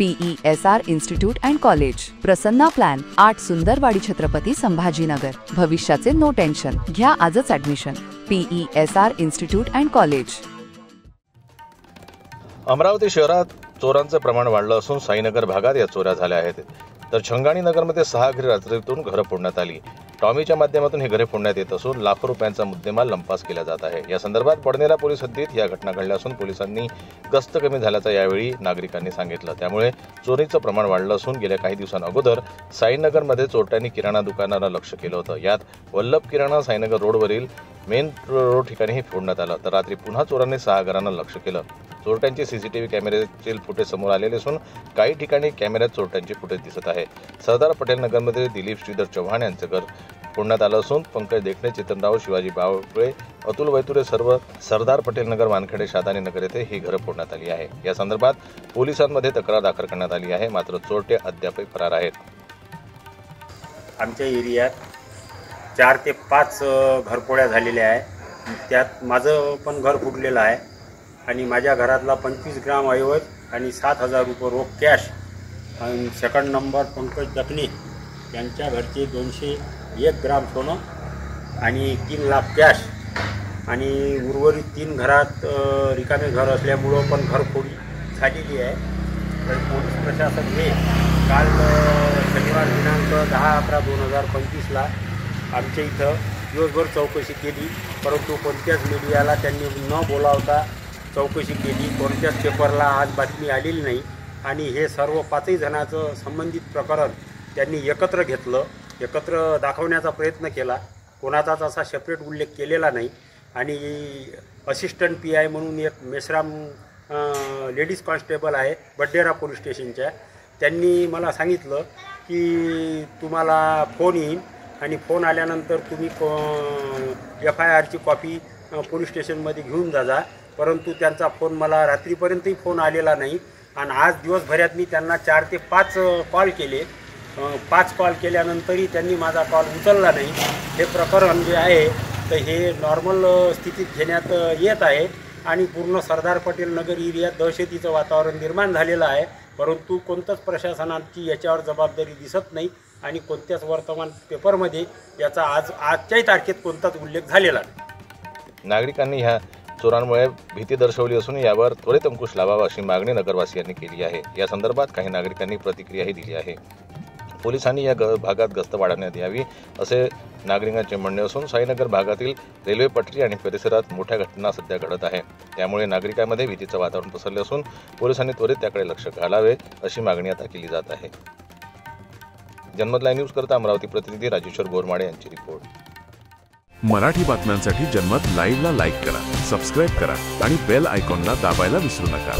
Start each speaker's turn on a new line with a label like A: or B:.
A: PESR institute and college, Prasanna plan, 8 Sundarwadi Chhatrapati Sambhajinagar. भविष्याचे no tension, घ्या आजच admission. PESR institute and college.
B: Amravati शहरात चोरांचे प्रमाण वाढलं असून साईनगर भागात या चोऱ्या झाल्या आहेत। तर छंगाणी नगरमध्ये 6 घरे रात्रीतून घरं फोडण्यात आली। टॉमीच्या माध्यमातून हे घरे फोडण्यात येत असून लाखो रुपयांचा मुद्देमाल लंपास केला जात आहे। या संदर्भात बडनेरा पोलीस हद्दीत या घटना घडल्या असून पोलिसांनी गस्त कमी झाल्याचं यावेळी नागरिकांनी सांगितलं। त्यामुळे चोरीचं प्रमाण वाढलं असून गेल्या काही दिवसांअगोदर साईनगरमध्ये चोरट्यांनी किराणा दुकानाला लक्ष्य केलं होतं। यात वल्लभ किराणा साईनगर रोडवरील मेन रोड ठिकाणीही फोडण्यात आलं। तर रात्री पुन्हा चोरांनी 6 घरांना लक्ष्य केलं। चोरट्यांचे सीसीटीव्ही कॅमेऱ्याचे फुटेज समोर आलेले असून काही ठिकाणी कॅमेऱ्यात चोरट्यांचे फुटेज दिसत आहे। सरदार पटेल नगरमध्ये दिलीप श्रीधर चव्हाण यांचे घर फोडण्यात आलं असून पंकज देखणे, चेतनराव, शिवाजी बावळे, अतुल वैतुरे सर्व सरदार पटेल नगर, वानखेडे, शादानी नगर येथे ही घरं फोडण्यात आली आहे। या संदर्भात पोलिसांमध्ये तक्रार दाखल करण्यात आली आहे, मात्र चोरटे अद्याप फरार आहेत।
C: आमच्या एरियात 4 ते 5 घरफोड्या झालेल्या आहे। त्यात माझं पण घर फुटलेलं आहे आणि माझ्या घरातला 25 ग्राम ऐवज आणि 7,000 रुपये रोख कॅश आणि सेकंड नंबर पंकज दखणे यांच्या घरचे 201 ग्राम सोनं आणि 3 लाख कॅश आणि उर्वरित 3 घरात रिकामे घर असल्यामुळं पण घरफोडी झालेली आहे। तर पोलीस प्रशासन हे काल शनिवार दिनांक 10/11/2025ला आमच्या इथं दिवसभर चौकशी केली, परंतु कोणत्याच मीडियाला त्यांनी न बोलावता चौकशी केली। कोणत्याच पेपरला आज बातमी आलेली नाही आणि हे सर्व 5ही जणांचं संबंधित प्रकरण त्यांनी एकत्र घेतलं, एकत्र दाखवण्याचा प्रयत्न केला। कोणाचाच असा सेपरेट उल्लेख केलेला नाही आणि असिस्टंट PI म्हणून एक मेश्राम लेडीज कॉन्स्टेबल आहे बडनेरा पोलीस स्टेशनच्या, त्यांनी मला सांगितलं की तुम्हाला फोन येईल आणि फोन आल्यानंतर तुम्ही FIRची कॉपी पोलीस स्टेशनमध्ये घेऊन जा। परंतु त्यांचा फोन मला रात्रीपर्यंतही फोन आलेला नाही आणि आज दिवसभरात मी त्यांना 4 ते 5 कॉल केले। 5 कॉल केल्यानंतरही त्यांनी माझा कॉल उचलला नाही। हे प्रकरण जे आहे तर हे नॉर्मल स्थितीत घेण्यात येत आहे आणि पूर्ण सरदार पटेल नगर एरियात दहशतीचं वातावरण निर्माण झालेलं आहे, परंतु कोणत्याच प्रशासनाची याच्यावर जबाबदारी दिसत नाही आणि कोणत्याच वर्तमान पेपरमध्ये याचा आजच्याही तारखेत कोणताच उल्लेख झालेला नाही।
B: नागरिकांनी ह्या चोरांमुळे भीती दर्शवली असून यावर त्वरित अंकुश लावावा अशी मागणी नगरवासियांनी केली आहे। या संदर्भात काही नागरिकांनी प्रतिक्रियाही दिली आहे। पोलिसांनी या भागात गस्त वाढवण्यात यावी असे नागरिकांचे म्हणणे असून साईनगर भागातील रेल्वे पटरी आणि परिसरात मोठ्या घटना सध्या घडत आहे। त्यामुळे नागरिकांमध्ये भीतीचं वातावरण पसरले असून पोलिसांनी त्वरित त्याकडे लक्ष घालावे अशी मागणी आता केली जात आहे। जनमत लाईव्ह न्यूज करता अमरावती प्रतिनिधी राजेश्वर गोरमाडे यांची रिपोर्ट।
D: मराठी बातम्यांसाठी जनमत लाईव्हला लाईक करा, सबस्क्राईब करा आणि बेल आयकॉनला दाबायला विसरू नका।